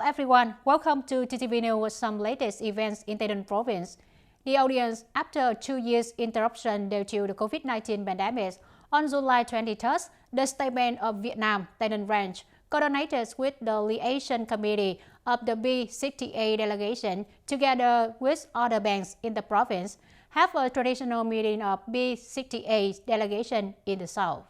everyone, welcome to TTV News with some latest events in Tây Ninh province. The audience, after 2 years interruption due to the COVID-19 pandemic, on July 23rd, the State Bank of Vietnam, Tây Ninh branch, coordinated with the liaison committee of the B68 delegation, together with other banks in the province, have a traditional meeting of B68 delegation in the south.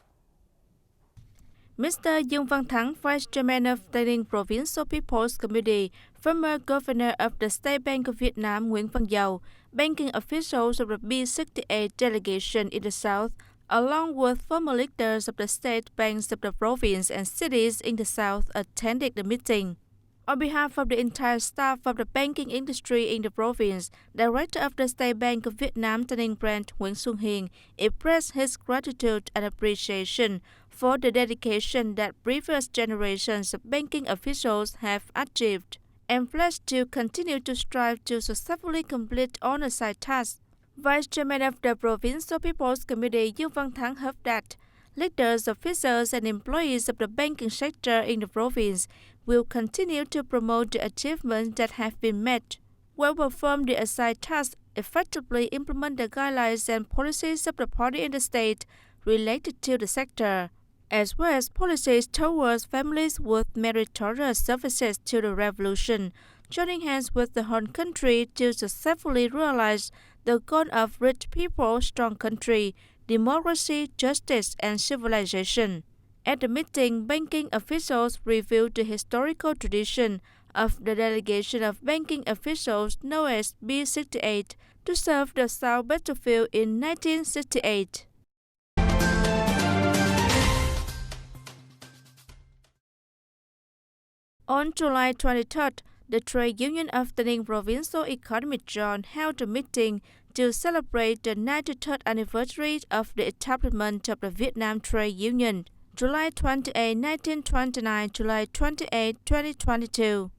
Mr. Dương Văn Thắng, Vice Chairman of TayNinhTV Provincial People's Committee, former Governor of the State Bank of Vietnam Nguyễn Văn Dầu, banking officials of the B68 delegation in the south, along with former leaders of the state banks of the province and cities in the south, attended the meeting. On behalf of the entire staff of the banking industry in the province, Director of the State Bank of Vietnam TayNinhTV branch Nguyễn Xuân Hiền expressed his gratitude and appreciation for the dedication that previous generations of banking officials have achieved, and pledged to continue to strive to successfully complete all assigned tasks. Vice Chairman of the Provincial People's Committee Dương Văn Thắng hoped that leaders, officers, and employees of the banking sector in the province will continue to promote the achievements that have been made, well perform the assigned tasks, effectively implement the guidelines and policies of the party in the state related to the sector, as well as policies towards families with meritorious services to the revolution, joining hands with the whole country to successfully realize the goal of rich people, strong country, democracy, justice, and civilization. At the meeting, banking officials reviewed the historical tradition of the delegation of banking officials known as B68 to serve the South battlefield in 1968. On July 23rd, the Trade Union of TayNinhTV Provincial Economic Zone held a meeting to celebrate the 93rd anniversary of the establishment of the Vietnam Trade Union, July 28, 1929, July 28, 2022.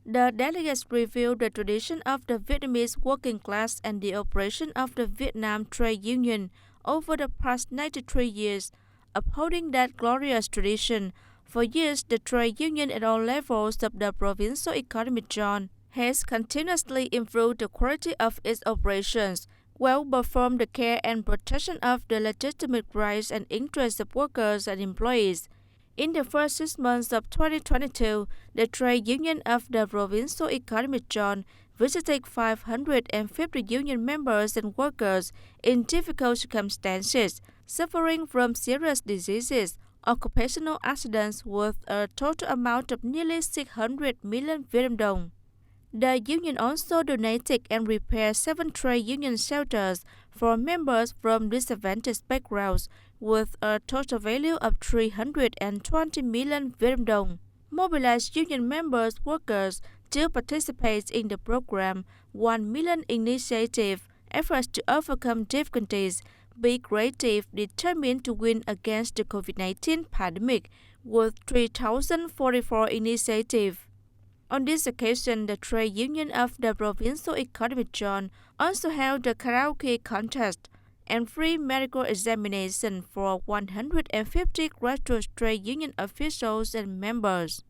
The delegates reviewed the tradition of the Vietnamese working class and the operation of the Vietnam Trade Union over the past 93 years, upholding that glorious tradition. For years, the trade union at all levels of the provincial economic zone has continuously improved the quality of its operations, well performed the care and protection of the legitimate rights and interests of workers and employees. In the first 6 months of 2022, the trade union of the provincial economic zone visited 550 union members and workers in difficult circumstances, suffering from serious diseases, occupational accidents worth a total amount of nearly 600 million Vietnam dong. The union also donated and repaired 7 trade union shelters for members from disadvantaged backgrounds with a total value of 320 million Vietnam dong. Mobilized union members, workers to participate in the program 1 million initiative efforts to overcome difficulties. Be creative, determined to win against the COVID-19 pandemic with 3,044 initiatives. On this occasion, the Trade Union of the Provincial Economic Zone also held a karaoke contest and free medical examination for 150 graduate trade union officials and members.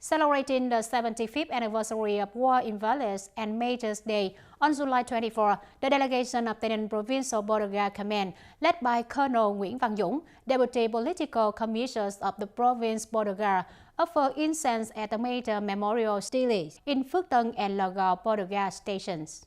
Celebrating the 75th anniversary of War Invalids and Majors Day on July 24, the delegation of TayNinhTV Provincial Border Guard Command, led by Colonel Nguyễn Văn Dũng, Deputy Political Commissioners of the Province Border Guard, offered incense at the major memorial stelae in Phước Tân and La Gò Border Guard stations.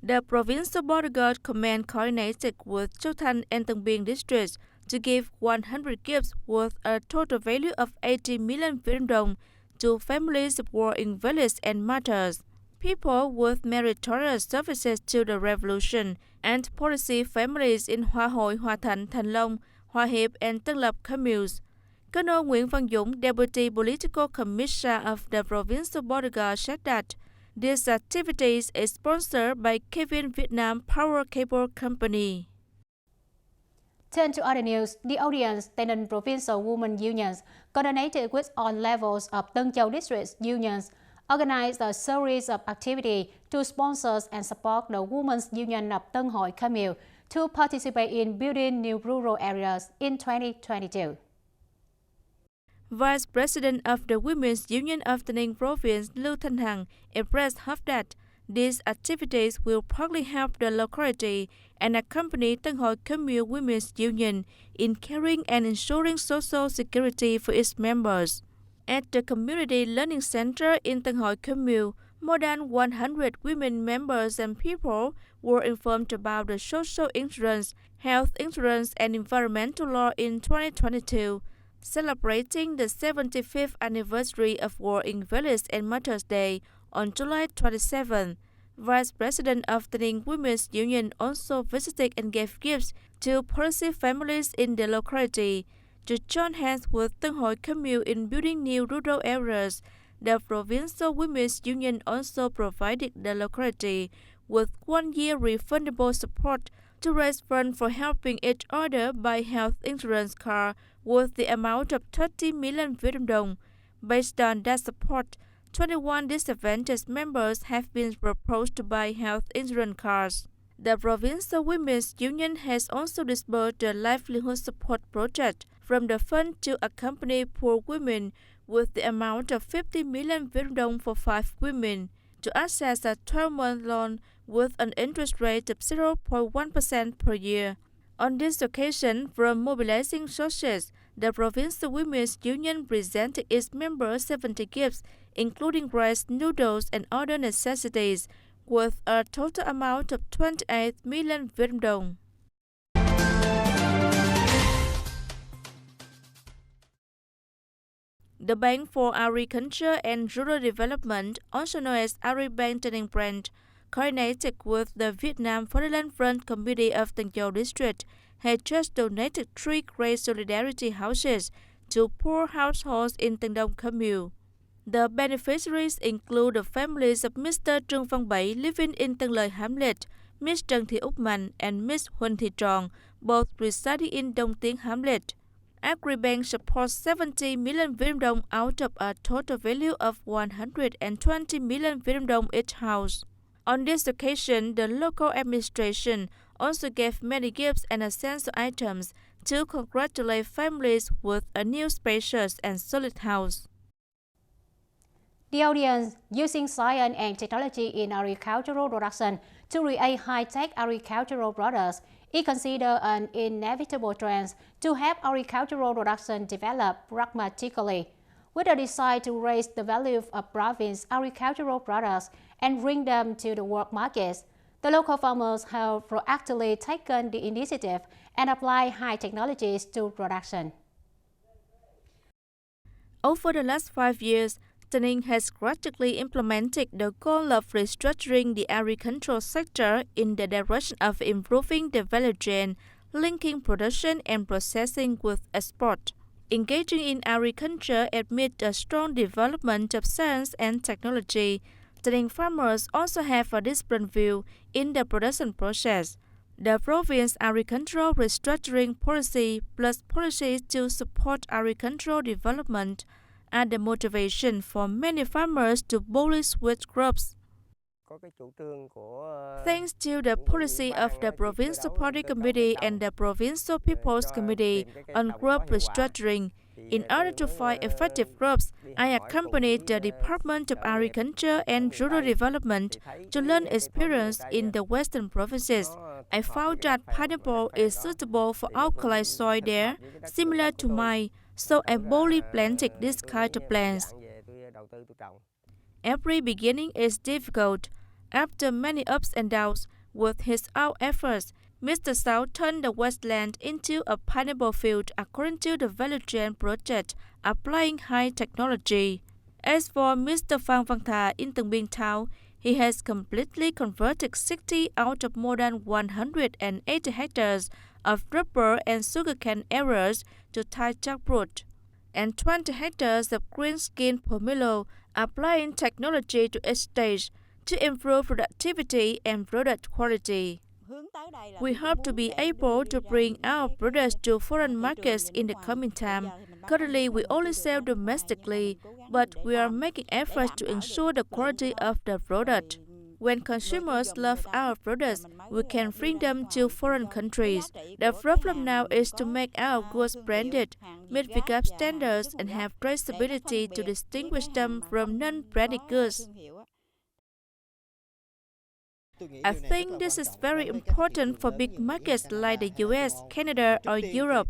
The Provincial Border Guard Command coordinated with Châu Thành and Tân Biên districts to give 100 gifts worth a total value of 80 million Vietnam dong to families of war invalids and martyrs, people with meritorious services to the revolution, and policy families in Hoa Hội, Hoa Thành, Thành Long, Hoa Hiệp, and Tân Lập communes. Colonel Nguyễn Văn Dũng, Deputy Political Commissioner of the Provincial Border Guard, said that this activity is sponsored by Kevin Vietnam Power Cable Company. Turn to other news. The audience, TayNinhTV Provincial Women Unions, coordinated with all levels of Tân Châu District Unions, organized a series of activities to sponsor and support the Women's Union of Tân Hội Commune to participate in building new rural areas in 2022. Vice President of the Women's Union of the Ninh Province, Lưu Thanh Hằng, expressed hope that these activities will partly help the locality and accompany Tân Hội Commune Women's Union in caring and ensuring social security for its members. At the Community Learning Center in Tân Hội Commune, more than 100 women members and people were informed about the social insurance, health insurance, and environmental law in 2022, celebrating the 75th anniversary of World Invalids and Mothers Day on July 27. Vice President of the Ninh Women's Union also visited and gave gifts to policy families in the locality. To join hands with Tân Hội Commune in building new rural areas, the Provincial Women's Union also provided the locality with 1 year refundable support to raise funds for helping each other buy health insurance card worth the amount of 30 million Vietnam dong. Based on that support, 21 disadvantaged members have been proposed to buy health insurance cards. The Provincial Women's Union has also disbursed the livelihood support project from the fund to accompany poor women with the amount of 50 million Vietnam dong for 5 women to access a 12-month loan with an interest rate of 0.1% per year. On this occasion, from mobilizing sources, the Provincial Women's Union presented its members 70 gifts, including rice, noodles, and other necessities, worth a total amount of 28 million Vietnam dong. The Bank for Agriculture and Rural Development, also known as Agribank TayNinhTV branch, coordinated with the Vietnam Fatherland Front Committee of Tân Châu District, had just donated 3 Great Solidarity houses to poor households in Tân Đông Commune. The beneficiaries include the families of Mr. Trương Văn Bảy living in Tân Lợi Hamlet, Miss Trần Thị Úc Mạnh, and Miss Huỳnh Thị Tròn, both residing in Đông Tiến Hamlet. Agribank supports 70 million Vietnam dong out of a total value of 120 million Vietnam dong each house. On this occasion, the local administration also gave many gifts and essential items to congratulate families with a new spacious and solid house. The audience using science and technology in agricultural production to create high-tech agricultural products is considered an inevitable trend to help agricultural production develop pragmatically. With a desire to raise the value of province agricultural products and bring them to the world markets, the local farmers have proactively taken the initiative and applied high technologies to production. Over the last 5 years, TayNinhTV has gradually implemented the goal of restructuring the agricultural sector in the direction of improving the value chain, linking production and processing with export. Engaging in agriculture amid a strong development of science and technology, TayNinhTV farmers also have a different view in the production process. The province agricultural restructuring policy plus policies to support agricultural development are the motivation for many farmers to boldly switch crops. Thanks to the policy of the Provincial Party Committee and the Provincial People's Committee on crop restructuring, in order to find effective crops, I accompanied the Department of Agriculture and Rural Development to learn experience in the western provinces. I found that pineapple is suitable for alkali soil there, similar to mine, so I boldly planted this kind of plants. Every beginning is difficult. After many ups and downs, with his own efforts, Mr. Sao turned the wasteland into a pineapple field according to the value chain project, applying high technology. As for Mr. Phan Văn Thà in Tân Biên Town, he has completely converted 60 out of more than 180 hectares of rubber and sugarcane areas to Thai jackfruit, and 20 hectares of green skin pomelo, applying technology to each stage to improve productivity and product quality. We hope to be able to bring our products to foreign markets in the coming time. Currently, we only sell domestically, but we are making efforts to ensure the quality of the product. When consumers love our products, we can bring them to foreign countries. The problem now is to make our goods branded, meet VGAP standards, and have traceability to distinguish them from non-branded goods. I think this is very important for big markets like the US, Canada, or Europe.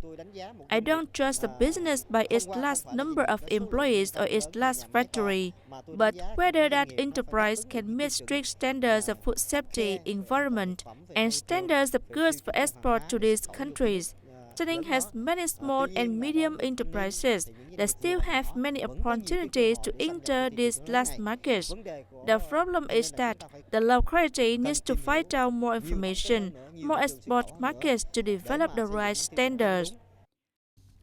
I don't trust a business by its last number of employees or its last factory, but whether that enterprise can meet strict standards of food safety, environment, and standards of goods for export to these countries. TayNinhTV has many small and medium enterprises that still have many opportunities to enter these last markets. The problem is that the locality needs to find out more information, more export markets to develop the right standards.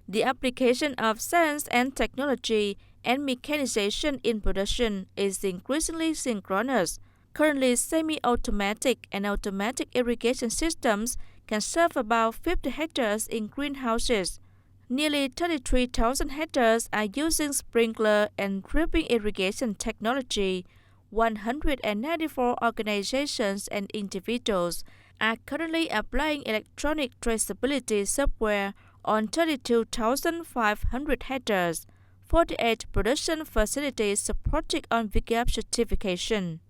The application of science and technology and mechanization in production is increasingly synchronous. Currently, semi-automatic and automatic irrigation systems can serve about 50 hectares in greenhouses. Nearly 33,000 hectares are using sprinkler and dripping irrigation technology. 194 organizations and individuals are currently applying electronic traceability software on 32,500 hectares. 48 production facilities supported on VGAP certification.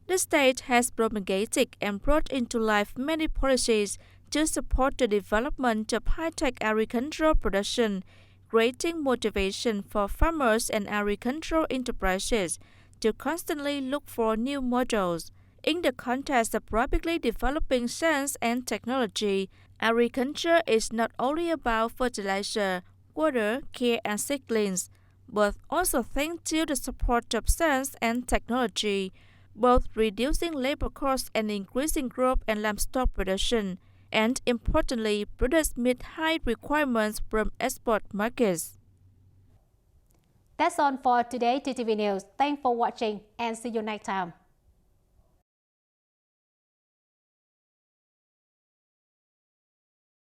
The state has promulgated and brought into life many policies to support the development of high-tech agricultural production, creating motivation for farmers and agricultural enterprises to constantly look for new models. In the context of rapidly developing science and technology, agriculture is not only about fertilizer, water, care, and seedlings, but also thanks to the support of science and technology, both reducing labor costs and increasing growth and livestock production, and importantly, products meet high requirements from export markets. That's all for today TTV News. Thanks for watching and see you next time.